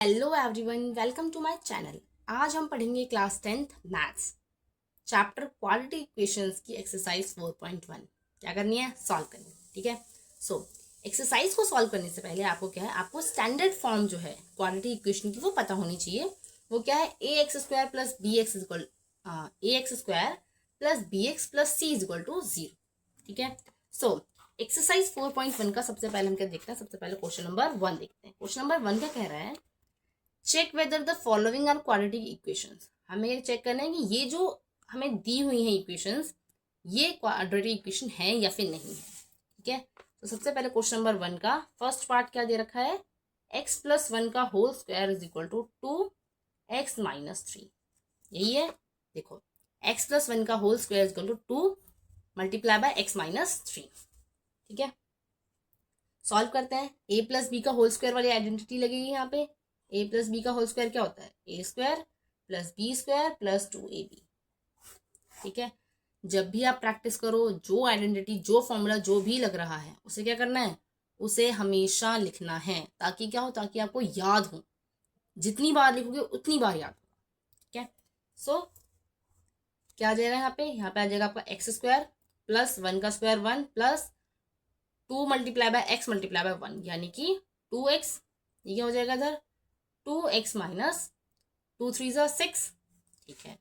Hello everyone, welcome to my channel. आज हम पढ़ेंगे class 10th maths chapter quadratic equations की एक्सरसाइज 4.1। क्या करनी है? सॉल्व करनी है। ठीक है। सो एक्सरसाइज को सॉल्व करने से पहले आपको क्या है, आपको स्टैंडर्ड फॉर्म जो है क्वाड्रेटिक इक्वेशन की वो पता होनी चाहिए। वो क्या है? A x square plus b x equal a x square plus b x plus c is equal to 0। ठीक है। सो एक्सरसाइज 4.1 का सबसे पहले हम क्या देखते हैं? सबसे पहले क्वेश्चन नंबर 1 देखते हैं। क्वेश्चन नंबर 1 क्या कह रहा है? Check whether the following are quadratic equations. हमें ये चेक करना है कि ये जो हमें दी हुई हैं इक्वेशंस, ये क्वाड्रेटिक इक्वेशन है या फिर नहीं है। ठीक है। तो सबसे पहले क्वेश्चन नंबर 1 का फर्स्ट पार्ट क्या दे रखा है? x प्लस 1 का whole square is equal to 2x minus 3। यही है। देखो, x प्लस 1 का whole square is equal to 2 multiply by x minus 3। ठीक है। सॉल्व करते हैं। a प्लस बी का होल स्क्वायर वाली आइडेंटिटी लगेगी यहाँ पे। a प्लस बी का होल स्क्वायर क्या होता है? A square plus b square plus 2ab। ठीक है। जब भी आप प्रैक्टिस करो, जो आइडेंटिटी, जो फॉर्मूला जो भी लग रहा है, उसे क्या करना है? उसे हमेशा लिखना है, ताकि क्या हो? ताकि आपको याद हो। जितनी बार लिखोगे उतनी बार याद होगा। ठीक है। सो क्या आ जाएगा यहाँ पे? यहाँ पे आ जाएगा आपका एक्स स्क्वायर प्लस 1 का square 1 plus 2 multiply by x multiply by 1, यानी कि 2x। ये क्या हो जाएगा इधर? 2x minus 2 3 6। ठीक है।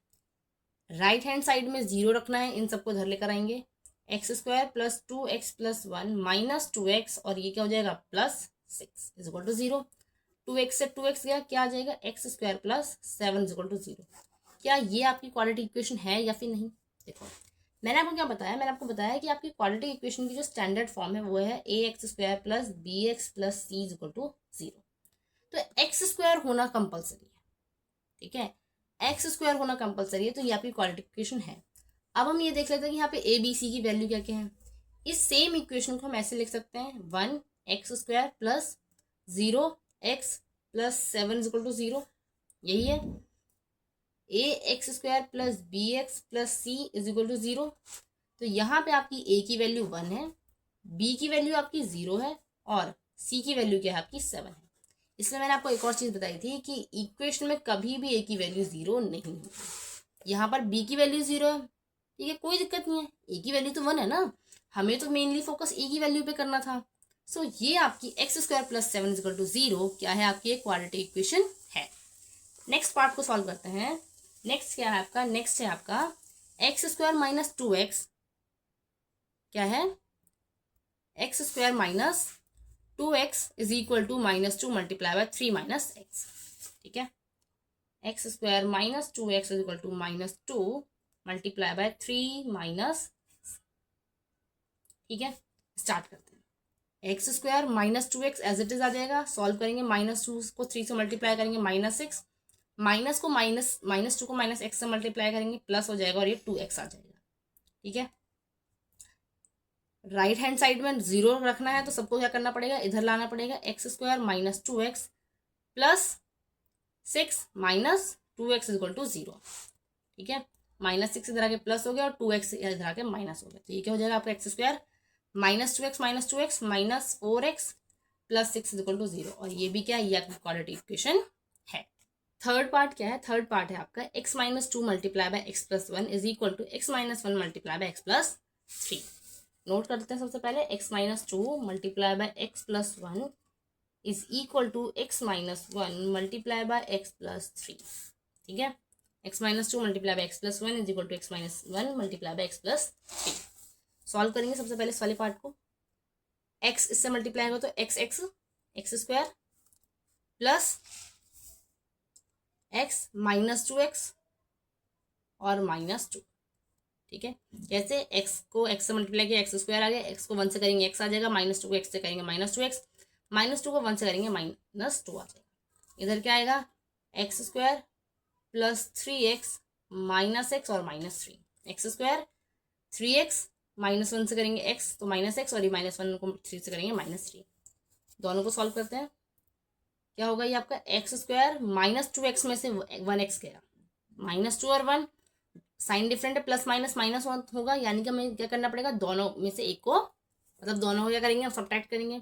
राइट हैंड साइड में 0 रखना है, इन सबको इधर लेकर आएंगे। X square plus 2x plus 1 minus 2x, और ये क्या हो जाएगा? Plus 6 is equal to 0। 2x से 2x गया, क्या आ जाएगा? X square plus 7 is equal to 0। क्या ये आपकी क्वाड्रेटिक इक्वेशन है या फिर नहीं? देखो, मैंने आपको क्या बताया? मैंने आपको बताया कि आपकी क्वाड्रेटिक इक्वेशन की जो स्टैंडर्ड फॉर्म है वो है a x square plus b x plus c is equal to 0। तो एक्स स्क्वायर होना कंपलसरी है। ठीक है। एक्स स्क्वायर होना कंपलसरी है, तो ये आपकी क्वाड्रेटिक इक्वेशन है। अब हम ये देख लेते हैं कि यहाँ पे ए बी सी की वैल्यू क्या क्या है। इस सेम इक्वेशन को हम ऐसे लिख सकते हैं, 1x square plus 0x plus 7 is equal to 0। यही है। A x square plus b x plus c is equal to 0। तो यहाँ पे आपकी ए की वैल्यू 1 है, बी की वैल्यू आपकी 0 है, और सी की वैल्यू क्या है? आपकी 7 है। इसलिए मैंने आपको एक और चीज़ बताई थी कि इक्वेशन में कभी भी ए की वैल्यू 0 नहीं होती। यहाँ पर बी की वैल्यू 0 है। ठीक है, कोई दिक्कत नहीं है। ए की वैल्यू तो 1 है ना, हमें तो मेनली फोकस ए की वैल्यू पे करना था। सो ये आपकी x square plus 7 is equal to 0 क्या है? आपकी एक क्वाड्रेटिक इक्वेशन है। नेक्स्ट पार्ट को सॉल्व करते हैं। नेक्स्ट क्या है आपका? नेक्स्ट है आपका एक्स स्क्वायर माइनस 2x। क्या है? X square minus 2x is equal to -2 multiply by 3 minus x. ठीक है। X square minus 2x is equal to -2 multiply by 3 minus. ठीक है। स्टार्ट करते हैं। X square minus 2x as it is आ जाएगा। सॉल्व करेंगे, -2 को 3 से मल्टीप्लाई करेंगे -6, माइनस को -2 को -x से मल्टीप्लाई करेंगे, प्लस हो जाएगा और ये 2x आ जाएगा। ठीक है। राइट हैंड साइड में 0 रखना है, तो सबको क्या करना पड़ेगा? इधर लाना पड़ेगा। X square minus 2x plus 6 minus 2x is equal to 0। ठीक है। -6 इधर आके प्लस हो गया और 2x इधर आके माइनस हो गया। तो ये क्या हो जाएगा आपका? X square -2x minus 4x plus 6 is equal to 0। और ये भी क्या है? ये आपकी क्वाड्रेटिक इक्वेशन है। थर्ड पार्ट क्या है? थर्ड पार्ट है आपका x minus 2 multiply by x plus 1 is equal to x minus 1 multiply by x plus 3। Note कर देते हैं सबसे पहले। x minus 2 multiply by x plus 1 is equal to x minus 1 multiply by x plus 3। ठीक है। x minus 2 multiply by x plus 1 is equal to x minus 1 multiply by x plus 3। Solve करेंगे सबसे पहले इस वाले part को। x इससे multiply होगा तो x square plus x minus 2x और -2। ठीक है। जैसे x को x से मल्टीप्लाई किया, एक्स स्क्वायर आ गया, x को 1 से करेंगे x आ जाएगा, -2 को x से करेंगे -2x, -2 को 1 से करेंगे -2 आ जाएगा। इधर क्या आएगा? X square plus 3x minus x और -3। एक्स स्क्वायर 3x -1 से करेंगे x तो -x, और ये -1 को 3 से करेंगे -3। दोनों को सॉल्व करते हैं। क्या होगा? ये आपका एक्स स्क्वायर -2x में से 1x गया, -2 और 1 साइन डिफरेंट है, प्लस माइनस -1 होगा, यानी कि हमें क्या करना पड़ेगा? दोनों में से एक को, मतलब दोनों को क्या करेंगे? हम सब्ट्रैक्ट करेंगे।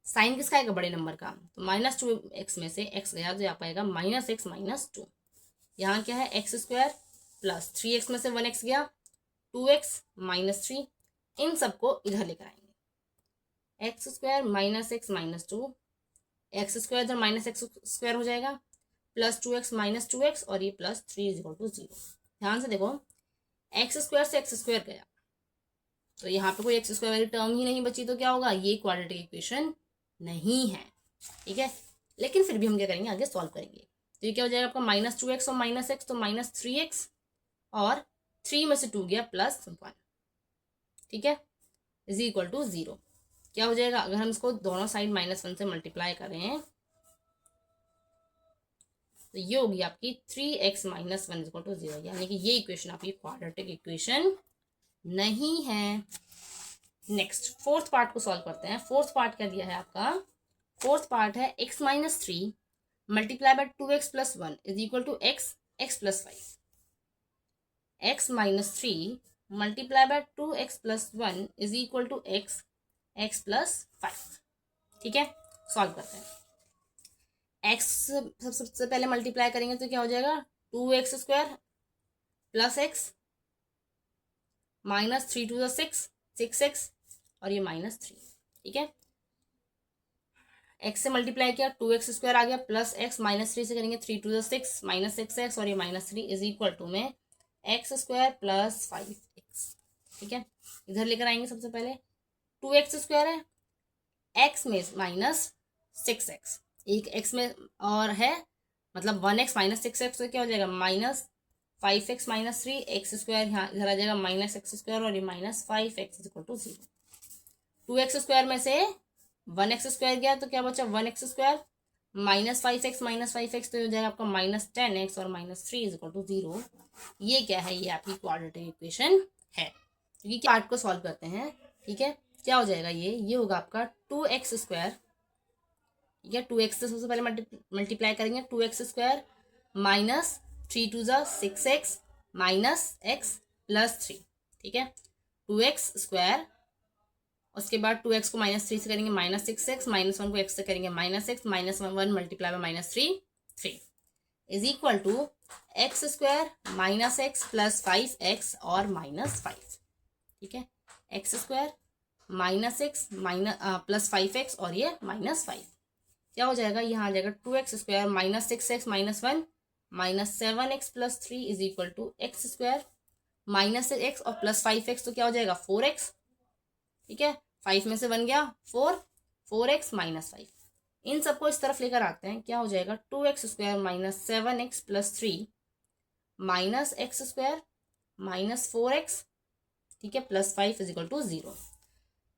साइन किसका आएगा, बड़े नंबर का, तो -2x में से x गया तो यहाँ पाएगा -x - 2। यहाँ क्या है, x स्क्वायर प्लस 3x में से 1x गया, 2x - 3। इन सबको इधर लेकर आएंगे, x square -x - 2, x square इधर -x स्क्वायर हो जाएगा, प्लस 2x - 2x और ये प्लस 3 = 0। ध्यान से देखो, x स्क्वायर से x स्क्वायर गया तो यहाँ पे कोई x स्क्वायर वाली टर्म ही नहीं बची, तो क्या होगा, ये क्वाड्रेटिक इक्वेशन नहीं है। ठीक है, लेकिन फिर भी हम क्या करेंगे, आगे सॉल्व करेंगे। तो ये क्या हो जाएगा आपका -2x और -x, तो -3x और 3 में से 2 गया +1। ठीक है, = 0। क्या हो जाएगा, अगर हम इसको दोनों साइड -1 से मल्टीप्लाई करें तो ये होगी आपकी 3x - 1 = 0, यानी कि ये इक्वेशन आपकी क्वाड्रेटिक इक्वेशन नहीं है। नेक्स्ट फोर्थ पार्ट को सॉल्व करते हैं। फोर्थ पार्ट क्या दिया है आपका, फोर्थ पार्ट है x - 3 × 2x + 1 = x + 5। x - 3 × 2x + 1 = x + 5। ठीक है, सॉल्व करते हैं। x सबसे पहले मल्टीप्लाई करेंगे तो क्या हो जाएगा, 2x square plus x -3 × 2 = 6, 6x और ये -3। ठीक है, x से मल्टीप्लाई किया, 2x स्क्वायर आ गया, प्लस x -3 से करेंगे 3 × 2 = 6, -6x और ये -3 = में x स्क्वायर प्लस 5x। ठीक है, इधर लेकर आएंगे। सबसे पहले 2x स्क्वायर है, x में -6x, एक x में और है, मतलब 1x - 6x, तो क्या हो जाएगा -5x - 3 x स्क्वायर, यहाँ इधर आ जाएगा -x स्क्वायर और ये -5x = 0। 2x स्क्वायर में से 1x स्क्वायर गया तो क्या बचा, 1x स्क्वायर -5x - 5x, तो हो जाएगा आपका -10x और -3 = 0। ये क्या है, ये आपकी क्वाड्रेटिक इक्वेशन है। क्योंकि क्या पार्ट को सॉल्व करते हैं। ठीक है, क्या हो जाएगा, ये होगा आपका 2x स्क्वायर। ठीक है, 2x से सबसे पहले मल्टीप्लाई करेंगे, 2x स्क्वायर -3 × 2 = 6x -x + 3। ठीक है, 2x स्क्वायर, उसके बाद 2x को -3 से करेंगे -6x, -1 को x से करेंगे -x, -1 × -3 3 = x square -x + 5x और -5। ठीक है, x स्क्वायर -x + 5x और ये -5। क्या हो जाएगा, यहाँ आ जाएगा 2x square -6x - 1 -7x + 3 = x square -6x और +5x, तो क्या हो जाएगा 4x। ठीक है, 5 में से 1 गया 4, 4x - 5। इन सबको इस तरफ लेकर आते हैं, क्या हो जाएगा 2x square -7x + 3 -x square -4x। ठीक है, +5 = 0।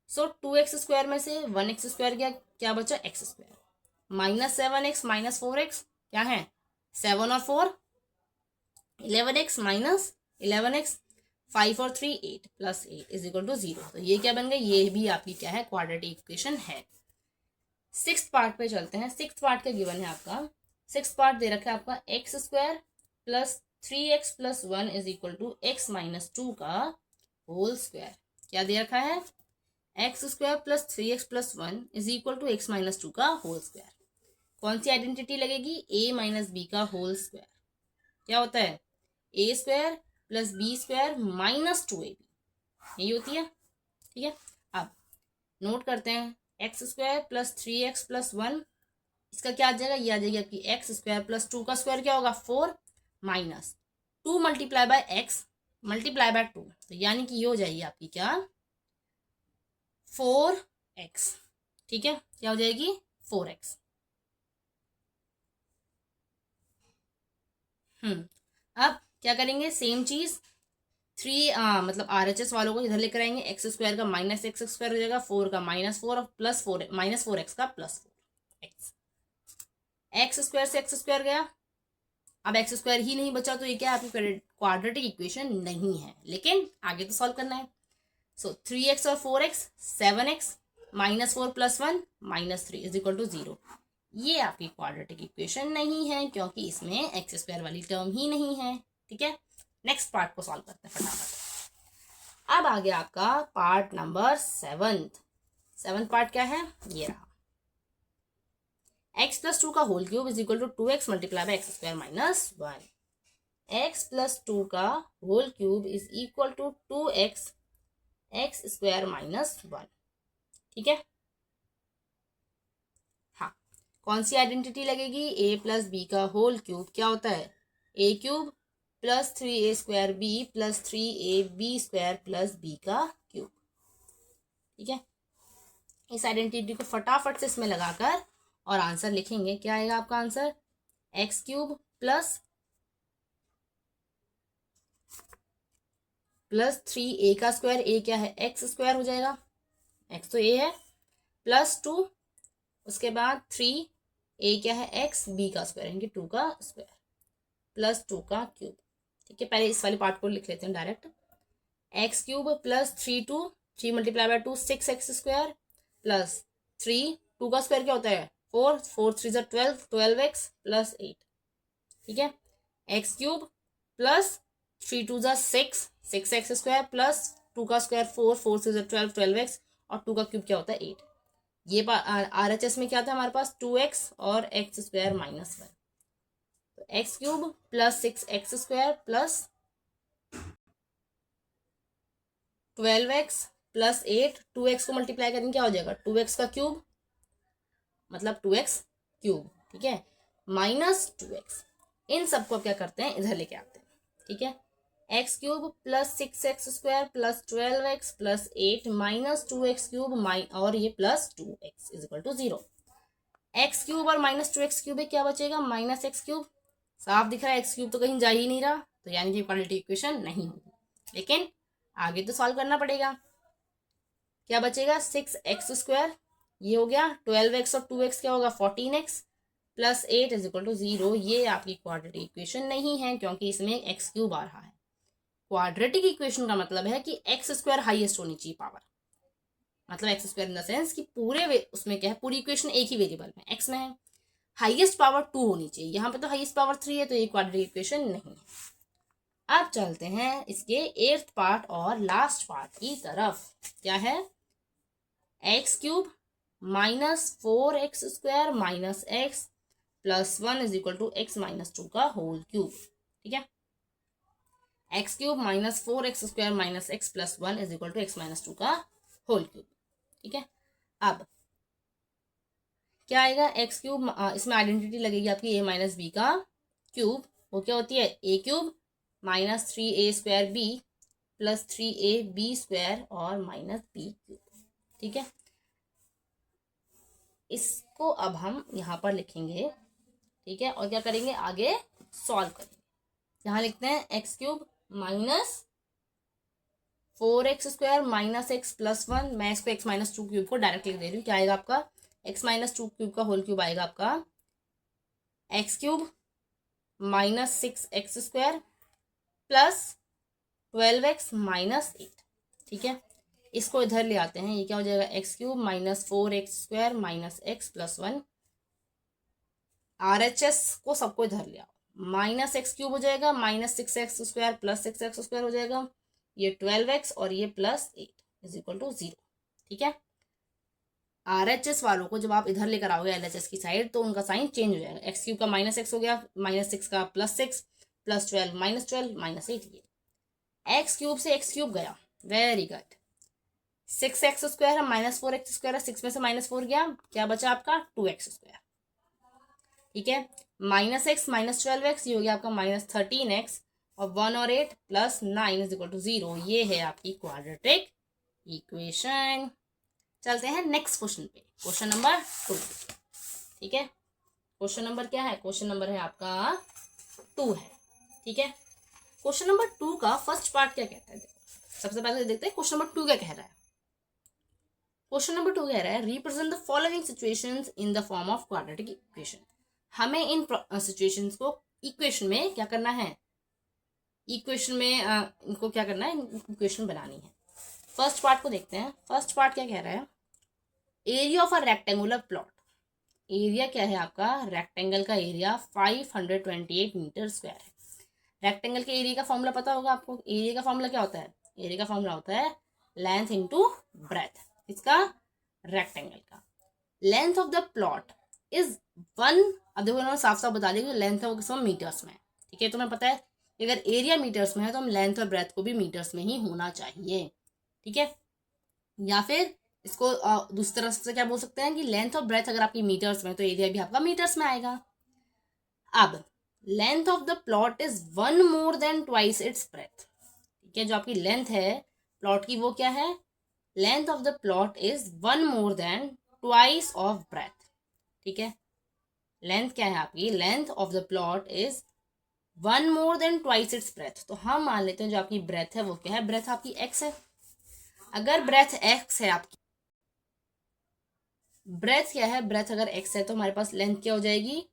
सो 2x स्क्वायर में से 1x स्क्वायर गया, क्या बचा x स्क्वायर, -7x - 4x क्या है 7 और 4 11x - 11x, 5 और 3 8 + 8 = 0। तो ये क्या बन गया, ये भी आपकी क्या है, क्वाड्रेटिक इक्वेशन है। सिक्स्थ पार्ट पे चलते हैं। सिक्स्थ पार्ट का गिवन है आपका, सिक्स्थ पार्ट दे रखा है आपका x square plus 3x + 1 = x - 2 का होल स्क्वायर। क्या दे रखा है, x square plus 3x + 1 = x - 2 का होल स्क्वायर। कौन सी आइडेंटिटी लगेगी, a - b का होल स्क्वायर। क्या होता है, a square plus b square -2ab, यही होती है। ठीक है, अब नोट करते हैं, x स्क्वायर प्लस 3x + 1, इसका क्या आ जाएगा, ये आ जाएगी आपकी x स्क्वायर प्लस 2 का स्क्वायर क्या होगा 4 -2 × x × 2, तो यानी कि ये हो जाएगी आपकी क्या 4x। ठीक है, क्या हो जाएगी 4x। अब क्या करेंगे, सेम चीज 3 मतलब RHS वालों को इधर लेकर आएंगे, x स्क्वायर का -x स्क्वायर हो जाएगा, 4 का -4 और +4 -4x का +4x। x स्क्वायर से x स्क्वायर गया, अब x स्क्वायर ही नहीं बचा, तो ये क्या है आपकी क्वाड्रेटिक इक्वेशन नहीं है, लेकिन आगे तो सॉल्व करना है। सो 3x और 4x 7x -4 + 1 -3 = 0। ये आपकी क्वाड्रेटिक इक्वेशन नहीं है, क्योंकि इसमें x स्क्वायर वाली टर्म ही नहीं है। ठीक है, नेक्स्ट पार्ट को सॉल्व करते हैं फटाफट। अब आ गया आपका part number 7th। 7th part क्या है, ये रहा। एक्स प्लस टू का whole cube is equal to 2x multiply by x square minus 1। X plus two का whole cube is equal to 2x x square minus 1। ठीक है, हाँ, कौन सी आइडेंटिटी लगेगी? ए प्लस बी का होल क्यूब क्या होता है? A cube plus 3a square b plus 3ab square plus b का क्यूब। ठीक है, इस आइडेंटिटी को फटाफट से इसमें लगाकर और आंसर लिखेंगे। क्या आएगा आपका answer? X cube plus 3a का स्क्वायर, ए क्या है? एक्स स्क्वायर हो जाएगा, एक्स तो ए है, प्लस 2, उसके बाद 3a क्या है? एक्स, बी का स्क्वायर यानी कि 2 का स्क्वायर प्लस 2 का क्यूब। ठीक है, पहले इस वाले पार्ट को लिख लेते हैं direct. X cube plus 3 multiply by 2 6x square plus 2 का स्क्वायर क्या होता है? 4 3 ज़ा 12x प्लस 8। ठीक है, एक्स क्यूब प्लस 3 2 ज़ा 6x स्क्वायर प्लस 2 का स्क्वायर 4 3 ज़ा 12x और 2 का क्यूब क्या होता है? 8। ये RHS में क्या था हमारे पास? 2x और एक्स स्क्वायर माइनस 1। तो x cube plus 6x square plus 12x plus 8, 2x को मल्टीप्लाई करेंगे क्या हो जाएगा? 2x का क्यूब मतलब 2x क्यूब। ठीक है, माइनस 2x। इन सबको अब क्या करते हैं? इधर लेके आते हैं। ठीक है, x cube plus 6x square plus 12x plus 8 minus 2x cube और ये plus 2x is equal to 0। X cube और माइनस 2x क्यूब है, क्या बचेगा? Minus x cube. साफ दिख रहा है एक्स क्यूब तो कहीं जा ही नहीं रहा, तो यानी कि क्वाड्रेटिक इक्वेशन नहीं होगी। लेकिन आगे तो सॉल्व करना पड़ेगा। क्या बचेगा? 6x स्क्वायर, ये हो गया 12x और 2x क्या होगा? 14x plus 8 is equal to 0। ये आपकी क्वाड्रेटिक इक्वेशन नहीं है क्योंकि इसमें एक्स क्यूब आ रहा है। क्वाड्रेटिक इक्वेशन का मतलब है कि एक्स स्क्वायर हाईएस्ट होनी चाहिए पावर, मतलब x square in the sense कि पूरे उसमें क्या है? पूरी इक्वेशन एक ही वेरिएबल में एक्स में है, हाईएस्ट पावर 2 होनी चाहिए। यहाँ पे तो हाईएस्ट पावर 3 है, तो ये क्वाड्रेटिक इक्वेशन नहीं है। अब चलते हैं इसके 8th पार्ट और लास्ट पार्ट की तरफ। क्या है? X cube minus 4x square minus x plus 1 is equal to x minus 2 का होल क्यूब। ठीक है, x cube minus 4x square minus x plus 1 is equal to x minus 2 का whole cube. ठीक है, अब क्या आएगा? एक्स क्यूब, इसमें आइडेंटिटी लगेगी आपकी ए माइनस बी का क्यूब। वो क्या होती है? A cube minus 3a square b plus 3ab square और माइनस बी क्यूब। ठीक है, इसको अब हम यहाँ पर लिखेंगे। ठीक है, और क्या करेंगे? आगे सॉल्व करेंगे। यहाँ लिखते हैं x cube minus 4x square minus x plus 1। मैं इसको एक्स माइनस 2 क्यूब को डायरेक्ट लिख दे रही हूँ। क्या आएगा आपका? एक्स माइनस 2 क्यूब का होल क्यूब आएगा आपका x cube minus 6x square plus 12x minus 8। ठीक है, इसको इधर ले आते हैं। ये क्या हो जाएगा? X cube minus 4x square minus x plus 1। RHS को सबको इधर ले आओ। माइनस एक्स क्यूब हो जाएगा minus 6x square plus 6x square हो जाएगा, ये 12x और ये प्लस 8 इज इक्वल टू 0। ठीक है, RHS वालों को जब आप इधर लेकर आओगे LHS की साइड तो उनका साइन चेंज हो जाएगा। एक्स क्यूब का माइनस एक्स हो गया, माइनस 6 का प्लस 6 प्लस 12 माइनस 12 माइनस 8। ये एक्स क्यूब से एक्स क्यूब गया, वेरी गुड। 6x स्क्वायर है माइनस 4x स्क्वायर है, 6 में से माइनस 4 गया, क्या बचा आपका? 2x square. ठीक है, माइनस एक्स माइनस 12x, ये हो गया आपका माइनस 13x और 1 और 8 प्लस 9 इज इक्वल टू 0। ये है आपकी क्वाड्रेटिक इक्वेशन। चलते हैं नेक्स्ट क्वेश्चन पे, क्वेश्चन नंबर 2। ठीक है, क्वेश्चन नंबर क्या है? क्वेश्चन नंबर है आपका 2 है। ठीक है, क्वेश्चन नंबर 2 का फर्स्ट पार्ट क्या कहता है? देखो, सबसे पहले देखते हैं क्वेश्चन नंबर 2 क्या कह रहा है। क्वेश्चन नंबर 2 कह रहा है represent the following situations in the form of quadratic equation. हमें इन सिचुएशंस को इक्वेशन में क्या करना है? इक्वेशन में इनको क्या करना है? इक्वेशन बनानी है। फर्स्ट पार्ट को देखते हैं। फर्स्ट पार्ट क्या कह रहा है? Area of a rectangular plot. Area क्या है आपका? रेक्टेंगल का एरिया 528 मीटर स्क्वायर है। रेक्टेंगल के एरिया का फॉर्मूला पता होगा आपको। एरिया का फॉर्मूला क्या होता है? एरिया का फॉर्मूला होता है लेंथ इंटू ब्रेथ। इसका रेक्टेंगल का length of the plot is one, अब देखो इन्होंने साफ साफ बता दिया कि लेंथ है वो किस मीटर्स में, ठीक है। तुम्हें पता है कि अगर एरिया मीटर्स में है तो हम लेंथ और ब्रेथ को भी मीटर्स में ही होना चाहिए, ठीक है। या फिर इसको दूसरी तरफ से क्या बोल सकते हैं कि लेंथ और ब्रेथ अगर आपकी मीटर्स में तो एरिया भी आपका मीटर्स में आएगा। अब length of the plot is one more than twice its breath, ठीक है। जो आपकी लेंथ है प्लॉट की वो क्या है, length of the plot is one more than twice of breadth, ठीक है। लेंथ क्या है आपकी, length of the plot is one more than twice its breadth. तो हम मान लेते हैं जो आपकी ब्रेथ है वो क्या है, ब्रेथ आपकी एक्स है। अगर ब्रेथ एक्स है आपकी, ब्रेथ क्या है, ब्रेथ अगर एक्स है तो हमारे पास लेंथ क्या हो जाएगी,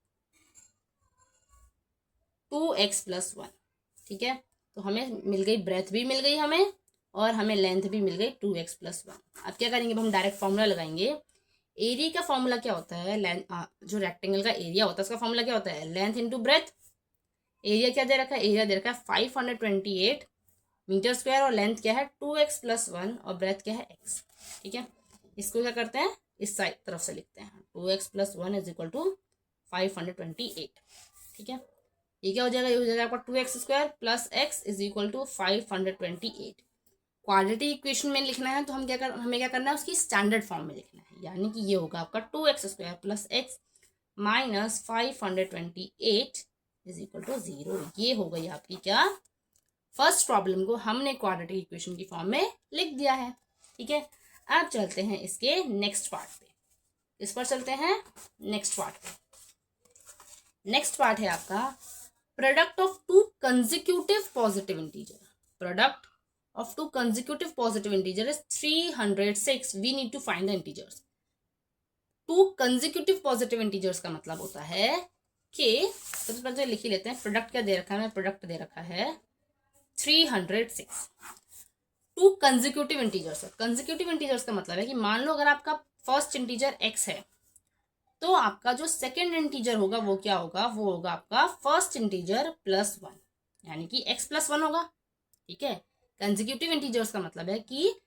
2x+1, ठीक है। तो हमें मिल गई ब्रेथ भी मिल गई हमें और हमें लेंथ भी मिल गई 2x+1। अब क्या करेंगे, हम डायरेक्ट फॉर्मूला लगाएंगे। एरिया का फॉर्मूला क्या होता है, लेंथ जो रेक्टेंगल का एरिया होता है उसका फॉर्मूला क्या होता है, लेंथ इंटू ब्रेथ। एरिया क्या दे रखा है, एरिया दे रखा है 528 मीटर स्क्वायर और लेंथ क्या है 2x+1 और ब्रेथ क्या है x, ठीक है। इसको क्या करते हैं, इस साइड तरफ से लिखते हैं 2x+1 = 528, ठीक है। ये क्या हो जाएगा, ये हो जाएगा आपका 2x² + x = 528। क्वाड्रेटिक इक्वेशन में लिखना है तो हमें क्या करना है, उसकी स्टैंडर्ड फॉर्म में लिखना है, यानी कि ये होगा आपका 2x² + x - 528 = 0। ये हो गई आपकी क्या, फर्स्ट प्रॉब्लम को हमने क्वाड्रेटिक इक्वेशन की फॉर्म में लिख दिया है, ठीक है। अब चलते हैं इसके नेक्स्ट पार्ट पे, इस पर चलते हैं नेक्स्ट पार्ट पे। नेक्स्ट पार्ट है आपका product of two consecutive positive integer. Product of two consecutive positive integer is 306। We need to find the integers. Two consecutive positive integers का मतलब होता है कि सबसे पहले तो लिख ही लेते हैं, प्रोडक्ट क्या दे रखा है, प्रोडक्ट दे रखा है 306। To consecutive integers, consecutive integers का मतलब है कि मान लो अगर आपका फर्स्ट इंटीजर x है तो आपका जो सेकेंड इंटीजर होगा वो क्या होगा, वो होगा आपका फर्स्ट इंटीजर +1, यानी कि x+1 होगा, ठीक है। कंसेक्यूटिव इंटीजर्स का मतलब है कि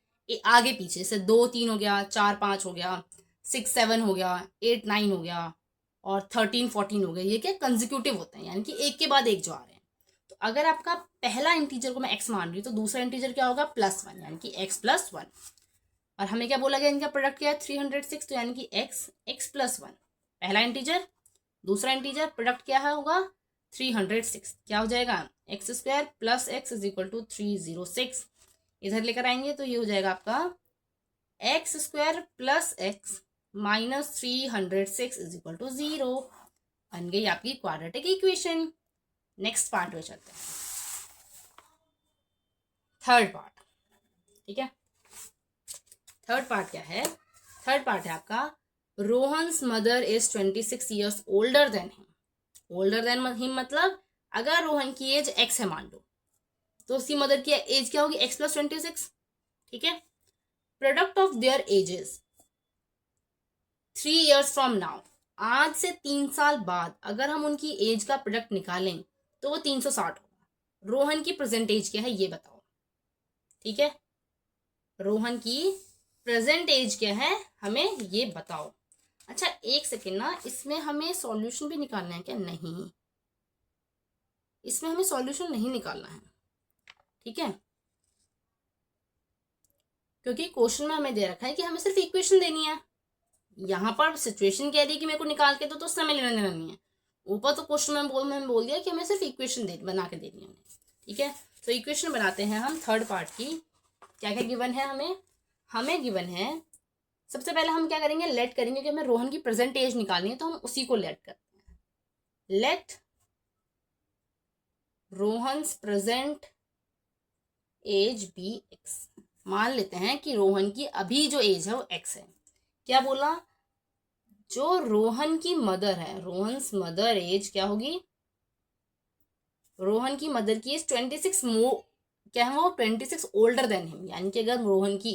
आगे पीछे से 2 3 हो गया, 4 5 हो गया, 6 7 हो गया, 8 9 हो गया और 13 14 हो गया, ये क्या कंसेक्यूटिव होते हैं, यानी कि एक के बाद एक जो आ रहे हैं। तो अगर आपका पहला इंटीजर को मैं x मान रही हूँ तो दूसरा इंटीजर क्या होगा, +1, यानी कि x+1। और हमें क्या बोला गया, इनका प्रोडक्ट क्या है 306, तो यानी कि x+1 पहला इंटीजर, दूसरा इंटीजर, प्रोडक्ट क्या है होगा 306, क्या हो जाएगा x² + x = 306। इधर लेकर आएंगे तो ये हो जाएगा आपका x² + x - 306 = 0। बन गई आपकी क्वाड्रेटिक इक्वेशन। नेक्स्ट पार्ट में चलते हैं, थर्ड पार्ट, ठीक है। थर्ड पार्ट क्या है, थर्ड पार्ट है आपका Rohan's mother is 26 years older than him. Older than him मतलब अगर रोहन की एज x है मान लो तो उसकी मदर की एज क्या होगी, x + 26, ठीक है। Product of their edges 3 years from now, आज से 3 साल बाद अगर हम उनकी एज का प्रोडक्ट निकालें तो वो 360 होगा। रोहन की प्रेजेंट एज क्या है ये बताओ, ठीक है। रोहन की प्रेजेंट एज क्या है हमें ये बताओ। अच्छा एक सेकेंड ना, इसमें हमें सॉल्यूशन भी निकालना है क्या, नहीं इसमें हमें सॉल्यूशन नहीं निकालना है, ठीक है। क्योंकि क्वेश्चन में हमें दे रखा है कि हमें सिर्फ इक्वेशन देनी है, यहाँ पर सिचुएशन कह रही है कि मेरे को निकाल के तो समय लेना देना नहीं है। ऊपर तो क्वेश्चन में बोल दिया कि हमें सिर्फ इक्वेशन बना के देनी है, ठीक है। तो इक्वेशन बनाते हैं हम थर्ड पार्ट की। क्या क्या गिवन है हमें गिवन है, सबसे पहले हम क्या करेंगे, लेट करेंगे कि हमें रोहन की प्रेजेंट एज निकालनी है तो हम उसी को लेट करते हैं। Let Rohan's present age be x। मान लेते हैं कि रोहन की अभी जो एज है वो x है। क्या बोला, जो रोहन की मदर है, रोहन्स मदर एज क्या होगी, रोहन की मदर की एज 26 क्या है वो 26 ओल्डर देन हिम, यानी कि अगर रोहन की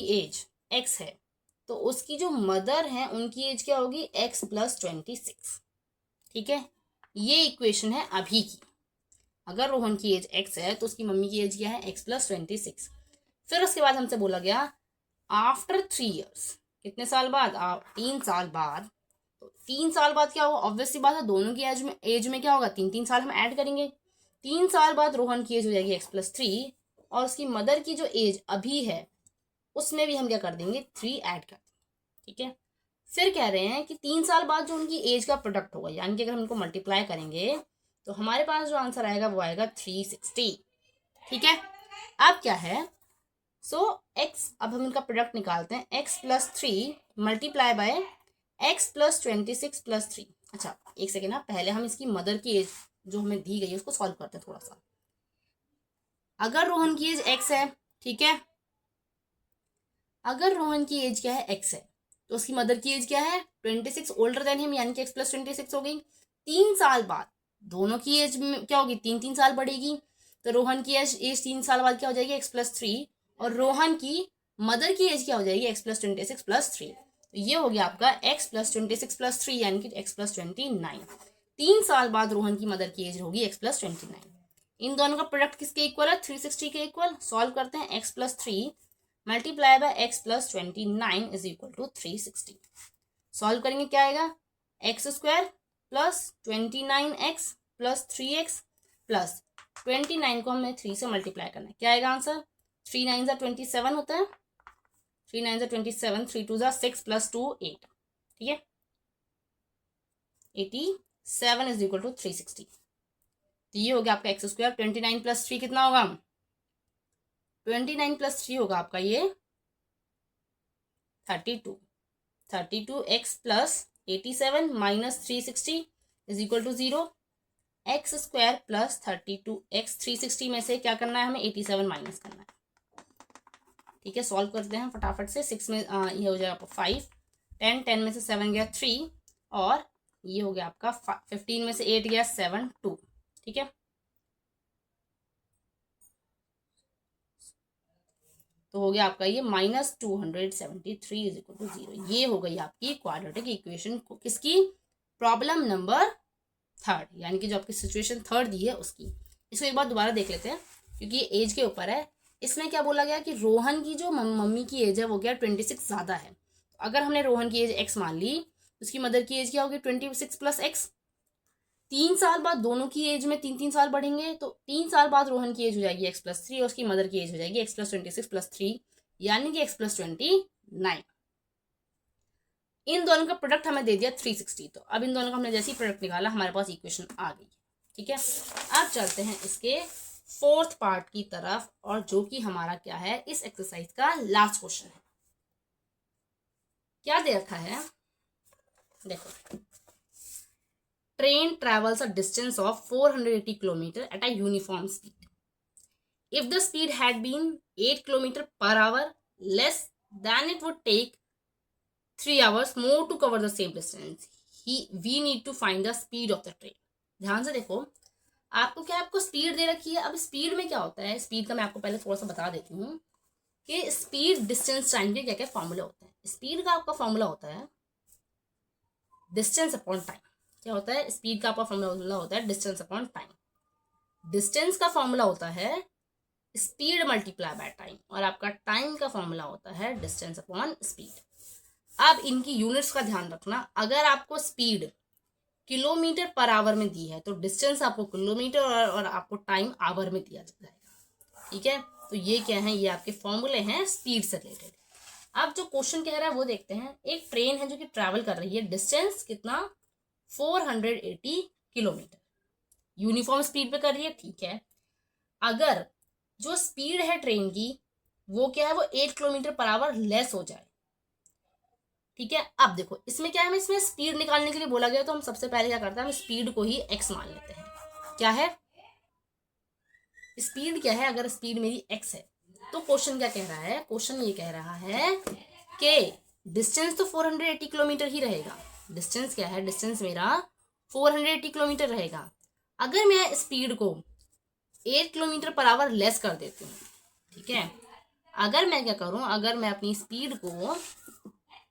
एज x है तो उसकी जो मदर है उनकी एज क्या होगी x + 26, ठीक है। ये इक्वेशन है अभी की। अगर रोहन की एज x है तो उसकी मम्मी की एज क्या है x + 26। फिर उसके बाद हमसे बोला गया आफ्टर 3 ईयर्स, कितने साल बाद? 3 साल बाद। तो 3 साल बाद क्या होगा? ऑब्वियसली बात है, दोनों की एज में क्या होगा? 3-3 साल हम ऐड करेंगे। 3 साल बाद रोहन की एज हो जाएगी x+3, और उसकी मदर की जो एज अभी है उसमें भी हम क्या कर देंगे? 3 ऐड कर देंगे। ठीक है, फिर कह रहे हैं कि 3 साल बाद जो उनकी एज का प्रोडक्ट होगा, यानी कि अगर हम इनको मल्टीप्लाई करेंगे तो हमारे पास जो आंसर आएगा वो आएगा 360। ठीक है, अब क्या है? x, अब हम इनका प्रोडक्ट निकालते हैं। x+3 multiply bye x+26+3। अच्छा एक सेकेंड ना, पहले हम इसकी मदर की एज जो हमें दी गई है उसको सॉल्व करते हैं थोड़ा सा। अगर रोहन की एज x है, ठीक है, अगर रोहन की एज क्या है? x है, तो उसकी मदर की एज क्या है? 26 ओल्डर देन हिम, यानी कि x+26 हो गई। 3 साल बाद दोनों की एज में क्या होगी? 3-3 साल बढ़ेगी, तो रोहन की एज 3 साल बाद क्या हो जाएगी? x+3, और रोहन की मदर की एज क्या हो जाएगी? x+26+3। तो ये हो गया आपका x+26+3, यानी कि x+29। 3 साल बाद रोहन की मदर की एज होगी x+29। इन दोनों का प्रोडक्ट किसके इक्वल है? 360 के इक्वल। सॉल्व करते हैं। x+3 multiply by x+29 is equal to 360। Solve करेंगे क्या आएगा? x² plus 29x plus 3x plus 29 को हमें 3 से मल्टीप्लाई करना है। क्या आएगा आंसर? 3 9 जा 27 होता है, 3 9 जा 27, 3 2 जा 6 प्लस 2 8। ठीक है, 87 इज इक्वल टू 360। तो ये हो गया आपका x²। 29 प्लस 3 कितना होगा? 29 प्लस 3 होगा आपका ये 32। 32x plus 87 minus 360 is equal to 0। x² plus 32x, 360 में से क्या करना है हमें? 87 माइनस करना है। ठीक है, सॉल्व करते हैं फटाफट से। 6 में ये हो जाएगा आपका 5, 10 में से 7 गया 3, और ये हो गया आपका 15 में से 8 गया 7 2। ठीक है, तो हो गया आपका ये -273 इज इक्वल टू 0। ये हो गई आपकी क्वाड्रेटिक इक्वेशन किसकी? प्रॉब्लम नंबर 3, यानी कि जो आपकी सिचुएशन 3 दी है उसकी। इसको एक बार दोबारा देख लेते हैं, क्योंकि ये एज के ऊपर है। इसमें क्या बोला गया कि रोहन की जो मम्मी की एज है वो क्या? 26 ज्यादा है। अगर हमने रोहन की एज x मान ली, उसकी मदर की एज क्या होगी? 26 प्लस x। 3 साल बाद दोनों की एज में 3-3 साल बढ़ेंगे, तो 3 साल बाद रोहन की एज हो जाएगी x+3, और उसकी मदर की एज हो जाएगी x+26+3, यानी कि x+29। इन दोनों का प्रोडक्ट हमें दे दिया 360। तो अब इन दोनों का हमने जैसे ही प्रोडक्ट निकाला हमारे पास इक्वेशन आ गई। ठीक है, अब चलते हैं इसके 4th पार्ट की तरफ, और जो कि हमारा क्या है? इस एक्सरसाइज का लास्ट क्वेश्चन है। क्या दे रखा है? देखो, train travels a distance of 480 kilometre at a uniform speed. If the speed had been 8 kilometre per hour less than it would take 3 hours more to cover the same distance. We need to find the speed of the train. ध्यान से देखो, आपको क्या, आपको speed दे रखी है। अब speed में क्या होता है? स्पीड का मैं आपको पहले थोड़ा सा बता देती हूँ कि स्पीड, डिस्टेंस, टाइम के क्या क्या फॉर्मूले होते हैं। स्पीड का आपका फॉर्मूला होता है डिस्टेंस अपॉन टाइम। क्या होता है? स्पीड का आपका फॉर्मूला होता है डिस्टेंस अपॉन टाइम। डिस्टेंस का फॉर्मूला होता है स्पीड मल्टीप्लाई बाय टाइम, और आपका टाइम का फॉर्मूला होता है डिस्टेंस अपॉन स्पीड। अब इनकी यूनिट्स का ध्यान रखना। अगर आपको स्पीड किलोमीटर पर आवर में दी है तो डिस्टेंस आपको किलोमीटर और आपको टाइम आवर में दिया जाएगा। ठीक है, तो ये क्या है? ये आपके फॉर्मूले हैं स्पीड से रिलेटेड। अब जो क्वेश्चन कह रहा है वो देखते हैं। एक ट्रेन है जो कि ट्रैवल कर रही है, डिस्टेंस कितना? 480 किलोमीटर, यूनिफॉर्म स्पीड पे कर रही है। ठीक है, अगर जो स्पीड है ट्रेन की वो क्या है? वो 8 किलोमीटर पर आवर लेस हो जाए। ठीक है, अब देखो इसमें क्या है? हमें इसमें स्पीड निकालने के लिए बोला गया, तो हम सबसे पहले क्या करते हैं? हम स्पीड को ही x मान लेते हैं। क्या है स्पीड? क्या है? अगर स्पीड मेरी x है तो क्वेश्चन क्या कह रहा है? क्वेश्चन ये कह रहा है कि डिस्टेंस तो 480 किलोमीटर ही रहेगा। डिस्टेंस क्या है? डिस्टेंस मेरा 480 किलोमीटर रहेगा। अगर मैं स्पीड को 8 किलोमीटर पर आवर लेस कर देती हूँ, ठीक है, अगर मैं क्या करूं? अगर मैं अपनी स्पीड को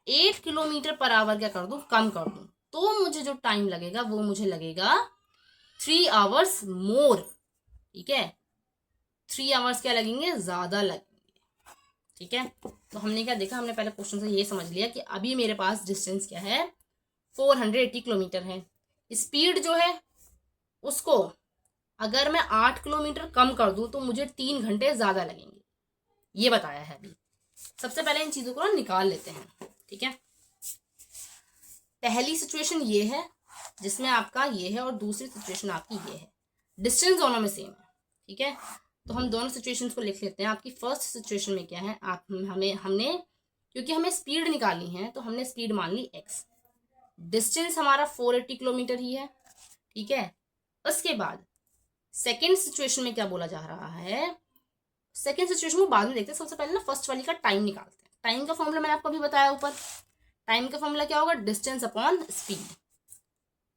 8 किलोमीटर पर आवर क्या कर दूं? कम कर दूं, तो मुझे जो टाइम लगेगा वो मुझे लगेगा 3 hours मोर। ठीक है, 3 hours क्या लगेंगे? ज्यादा लगेंगे। ठीक है, तो हमने क्या देखा, हमने पहले क्वेश्चन से ये समझ लिया कि अभी मेरे पास डिस्टेंस क्या है, 480 किलोमीटर है। स्पीड जो है उसको अगर मैं 8 किलोमीटर कम कर दूं तो मुझे 3 घंटे ज्यादा लगेंगे, ये बताया है अभी। सबसे पहले इन चीजों को ना निकाल लेते हैं। ठीक है, पहली सिचुएशन ये है जिसमें आपका ये है और दूसरी सिचुएशन आपकी ये है, डिस्टेंस दोनों में सेम है। ठीक है, तो हम दोनों सिचुएशंस को लिख लेते हैं। आपकी फर्स्ट सिचुएशन में क्या है, आप हमने क्योंकि हमें स्पीड निकालनी है तो हमने स्पीड मान ली x, डिस्टेंस हमारा 480 किलोमीटर ही है। ठीक है, उसके बाद सेकेंड सिचुएशन में क्या बोला जा रहा है, सेकेंड सिचुएशन को बाद में देखते हैं, सबसे पहले ना फर्स्ट वाली का टाइम निकालते हैं। टाइम का फॉर्मूला मैंने आपको अभी बताया ऊपर, टाइम का फॉर्मूला क्या होगा, डिस्टेंस अपॉन स्पीड।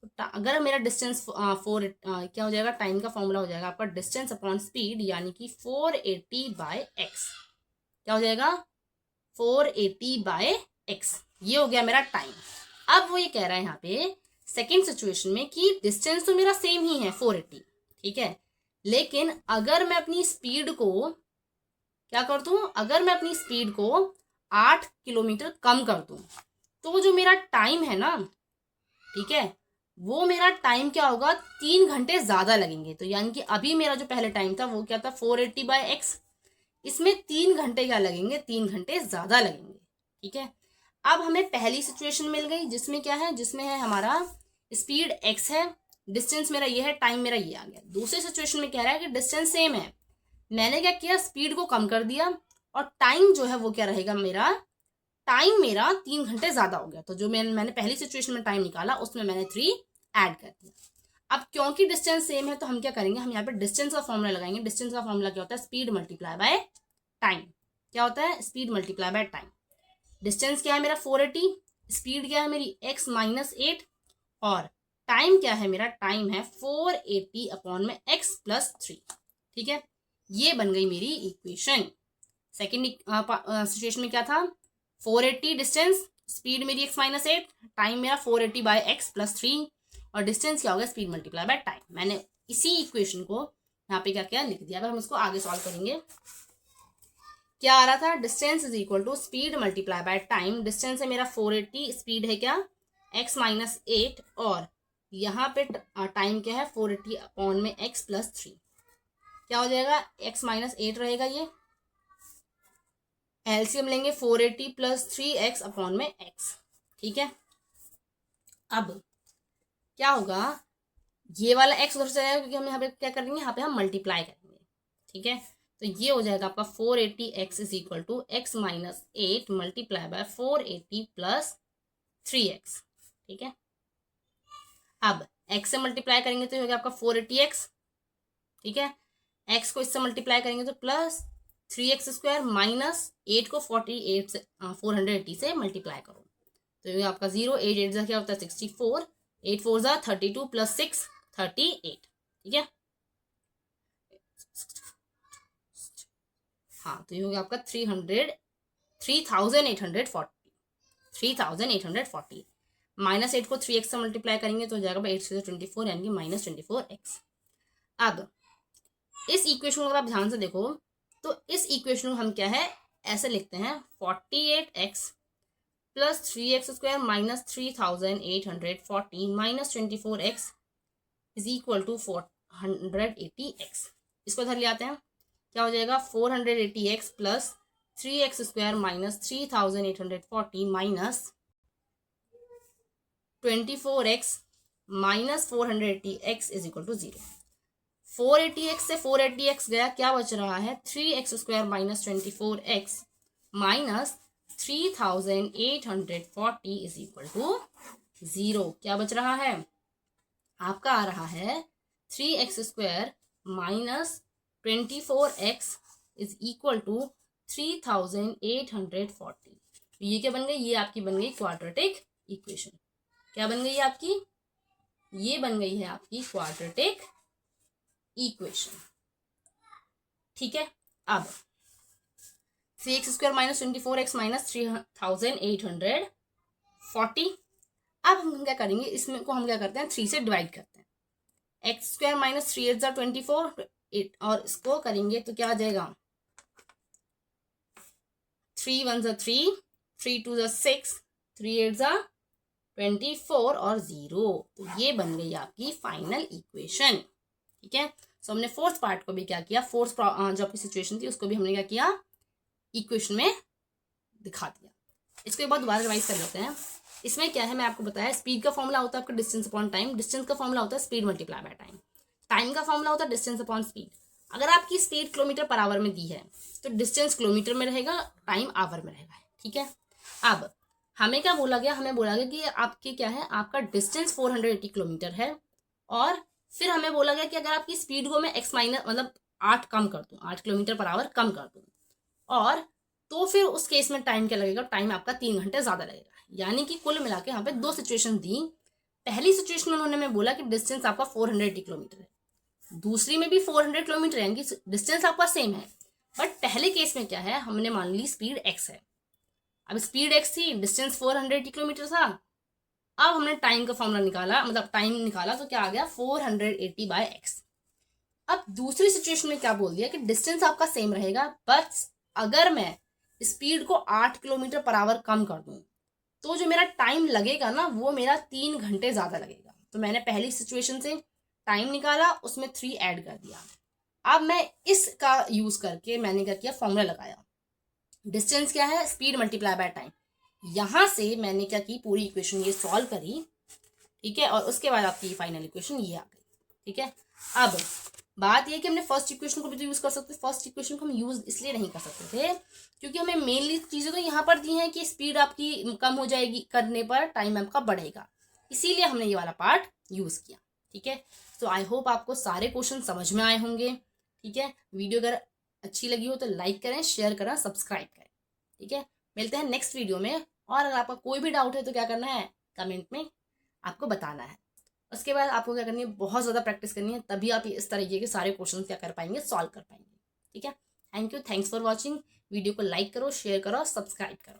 तो अगर मेरा डिस्टेंस क्या हो जाएगा, टाइम का फॉर्मूला हो जाएगा आपका डिस्टेंस अपॉन स्पीड, यानी कि 480 बाय एक्स। क्या हो जाएगा, 480 बाय एक्स, ये हो गया मेरा टाइम। अब वो ये कह रहा है यहाँ पे सेकेंड सिचुएशन में कि डिस्टेंस तो मेरा सेम ही है 480, ठीक है, लेकिन अगर मैं अपनी स्पीड को क्या कर दूं, अगर मैं अपनी स्पीड को 8 किलोमीटर कम कर दूं तो जो मेरा टाइम है ना, ठीक है, वो मेरा टाइम क्या होगा, 3 घंटे ज्यादा लगेंगे। तो यानी कि अभी मेरा जो पहले टाइम था वो क्या था, 480 बाय एक्स, इसमें 3 घंटे क्या लगेंगे, 3 घंटे ज्यादा लगेंगे। ठीक है, अब हमें पहली सिचुएशन मिल गई जिसमें क्या है, जिसमें है हमारा स्पीड x है, डिस्टेंस मेरा ये है, टाइम मेरा ये आ गया। दूसरी सिचुएशन में कह रहा है कि डिस्टेंस सेम है, मैंने क्या किया, स्पीड को कम कर दिया और टाइम जो है वो क्या रहेगा, मेरा टाइम मेरा 3 घंटे ज्यादा हो गया। तो जो मैंने पहली सिचुएशन में टाइम निकाला उसमें मैंने 3 ऐड कर दिया। अब क्योंकि डिस्टेंस सेम है तो हम क्या करेंगे, हम यहाँ पे डिस्टेंस का फॉर्मूला लगाएंगे। डिस्टेंस का फॉर्मूला क्या होता है, स्पीड मल्टीप्लाई बाय टाइम। क्या होता है, speed multiply by time. Distance क्या है मेरा 480, स्पीड क्या है मेरी x माइनस 8, और टाइम क्या है मेरा, टाइम है 480 अपॉन में x प्लस 3। ठीक है, ये बन गई मेरी इक्वेशन। सेकेंड सिचुएशन में क्या था, 480 डिस्टेंस, स्पीड मेरी x माइनस 8, टाइम मेरा 480 बाय x प्लस 3, और डिस्टेंस क्या होगा, स्पीड मल्टीप्लाई बाय टाइम। मैंने इसी इक्वेशन को यहाँ पे क्या क्या लिख दिया। अब हम इसको आगे सॉल्व करेंगे। क्या आ रहा था, distance is equal to speed multiply by time. Distance है मेरा 480, स्पीड है क्या, x माइनस 8, और यहाँ पे टाइम क्या है 480 अपॉन में x प्लस 3। क्या हो जाएगा, x माइनस 8 रहेगा, ये एलसीएम लेंगे 480 प्लस 3x अपॉन में x। ठीक है, अब क्या होगा, ये वाला x उधर से जाएगा क्योंकि हम यहाँ पे क्या करेंगे, यहाँ पे हम मल्टीप्लाई करेंगे। ठीक है, तो ये हो जाएगा आपका 480x is equal to x minus 8 multiply by 480 plus 3x। ठीक है, अब x से मल्टीप्लाई करेंगे तो ये हो गया आपका 480x। ठीक है, x को इससे मल्टीप्लाई करेंगे तो प्लस 3x स्क्वायर माइनस 8 को 48 से 480 से मल्टीप्लाई करो तो ये आपका 0, 8 8 क्या होता है 64, 8 4 32 प्लस 6 38। ठीक है, हाँ, तो ये हो गया आपका 3840 माइनस 8 को 3x से मल्टीप्लाई करेंगे तो हो जाएगा 8 से 24 यानी कि माइनस 24x। अब इस इक्वेशन को अगर आप ध्यान से देखो तो इस इक्वेशन को हम क्या है, ऐसे लिखते हैं 48x plus 3x square minus 3840 minus 24x is equal to 480x। इसको इधर ले आते हैं, क्या हो जाएगा 480x plus 3x square minus 3840 minus 24x minus 480x is equal to 0। 480x से 480x गया, क्या बच रहा है 3x square minus 24x minus 3840 is equal to 0। क्या बच रहा है, आपका आ रहा है 3x square minus 24x is equal to 3840। ये क्या बन गई, ये आपकी बन गई क्वाड्रेटिक इक्वेशन। क्या बन गई आपकी, ये बन गई है आपकी क्वाड्रेटिक इक्वेशन। ठीक है, अब 3x square minus 24x minus 3840। अब हम क्या करेंगे, इसमें को हम क्या करते हैं 3 से डिवाइड करते हैं। एक्स स्क्वायर माइनस 3 8 24 और इसको करेंगे तो क्या आ जाएगा 3 1 3, 3 2 6, 3 8 24 और 0। तो ये बन गई आपकी फाइनल इक्वेशन। ठीक है, सो हमने फोर्थ पार्ट को भी क्या किया, फोर्थ जो आपकी सिचुएशन थी उसको भी हमने क्या किया, इक्वेशन में दिखा दिया। इसको एक बार दोबारा रिवाइज कर लेते हैं। इसमें क्या है, मैं आपको बताया, स्पीड का फॉर्मूला होता है आपका डिस्टेंस अपॉन टाइम, डिस्टेंस का फॉर्मूला होता है speed multiply by time, time का फॉर्मूला होता है डिस्टेंस अपॉन स्पीड। अगर आपकी स्पीड किलोमीटर पर आवर में दी है तो डिस्टेंस किलोमीटर में रहेगा, टाइम आवर में रहेगा। ठीक है, अब हमें क्या बोला गया, हमें बोला गया कि आपकी क्या है, आपका डिस्टेंस 480 किलोमीटर है, और फिर हमें बोला गया कि अगर आपकी स्पीड को मैं एक्स माइनस मतलब 8 कम कर दूं, 8 किलोमीटर पर आवर कम कर दूं, और तो फिर उस केस में टाइम क्या लगेगा, टाइम आपका 3 घंटे ज्यादा लगेगा। यानी कि कुल मिला के यहाँ पे 2 सिचुएशन दी। पहली सिचुएशन में उन्होंने मैं बोला कि डिस्टेंस आपका 480 किलोमीटर है, दूसरी में भी 400 किलोमीटर है, यानी कि डिस्टेंस आपका सेम है। बट पहले केस में क्या है, हमने मान ली स्पीड एक्स है, अब स्पीड एक्स थी, डिस्टेंस 480 किलोमीटर था, अब हमने टाइम का फॉर्मूला निकाला, मतलब टाइम निकाला, तो क्या आ गया 480 बाय एक्स। अब दूसरी सिचुएशन में क्या बोल दिया कि डिस्टेंस आपका सेम रहेगा, बट अगर मैं स्पीड को 8 किलोमीटर पर आवर कम कर दूं तो जो मेरा टाइम लगेगा ना, वो मेरा 3 घंटे ज्यादा लगेगा। तो मैंने पहली सिचुएशन से टाइम निकाला, उसमें 3 ऐड कर दिया। अब मैं इसका यूज करके मैंने क्या किया, फॉर्मूला लगाया, डिस्टेंस क्या है, स्पीड मल्टीप्लाई बाय टाइम। यहां से मैंने क्या की, पूरी इक्वेशन ये सॉल्व करी। ठीक है, और उसके बाद आपकी फाइनल इक्वेशन ये आ गई। ठीक है, अब बात ये कि हमने फर्स्ट इक्वेशन को भी तो यूज कर सकते, फर्स्ट इक्वेशन को हम यूज इसलिए नहीं कर सकते थे क्योंकि हमें मेनली चीजें तो यहाँ पर दी हैं कि स्पीड आपकी कम हो जाएगी करने पर, टाइम आपका बढ़ेगा, इसीलिए हमने ये वाला पार्ट यूज किया। ठीक है, तो आई होप आपको सारे क्वेश्चन समझ में आए होंगे। ठीक है, वीडियो अगर अच्छी लगी हो तो लाइक करें, शेयर करें, सब्सक्राइब करें। ठीक है, मिलते हैं नेक्स्ट वीडियो में, और अगर आपका कोई भी डाउट है तो क्या करना है, कमेंट में आपको बताना है। उसके बाद आपको क्या करनी है, बहुत ज़्यादा प्रैक्टिस करनी है, तभी आप इस तरीके के सारे क्वेश्चन क्या कर पाएंगे, सॉल्व कर पाएंगे। ठीक है, thank you, thanks for watching. Video को लाइक करो, शेयर करो, सब्सक्राइब करो।